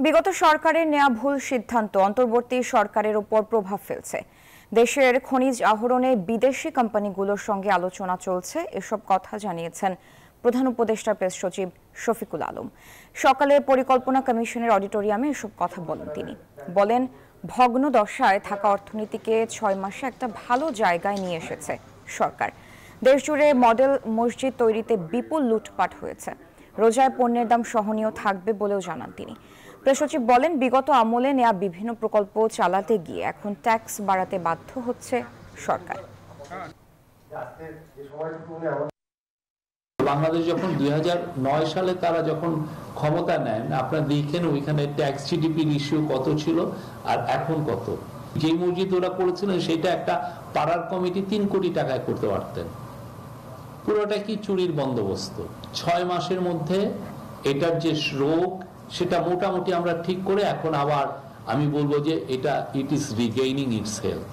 বিগত সরকারের নেওয়া ভুল সিদ্ধান্ত অন্তর্বর্তী সরকারের উপর প্রভাব ফেলছে। দেশের খনিজ আহরণে বিদেশি কোম্পানিগুলোর সঙ্গে আলোচনা চলছে, এসব কথা জানিয়েছেন প্রধান উপদেষ্টা প্রেস সচিব শফিকুল আলম। সকালে পরিকল্পনা কমিশনের অডিটোরিয়ামে এসব কথা বলেন তিনি। বলেন, ভগ্ন দশায় থাকা অর্থনীতিকে 6 মাসে একটা ভালো জায়গায় নিয়ে এসেছে সরকার। দেশজুড়ে মডেল মসজিদ তৈরিতে বিপুল লুটপাট হয়েছে। রোজায় পণ্যের দাম সহনীয় থাকবে বলেও জানান তিনি। প্রেস সচিব বলেন, বিগত আমলে নেওয়া বিভিন্ন প্রকল্প চালাতে গিয়ে এখন ট্যাক্স বাড়াতে বাধ্য হচ্ছে সরকার। বাংলাদেশ যখন 2009 সালে তারা যখন ক্ষমতা নেন, আপনারা দেখেন ওইখানে ট্যাক্স জিডিপির ইস্যু কত ছিল আর এখন কত। যে মসজিদ ওরা করেছিলেন সেটা একটা পাড়ার কমিটি 3 কোটি টাকায় করতে পারতেন। পুরোটা কি চুরির বন্দোবস্ত। 6 মাসের মধ্যে এটার যে রোগ সেটা মোটামুটি আমরা ঠিক করে এখন আবার আমি বলবো যে এটা ইট ইজ রিগেইনিং ইটস হেলথ।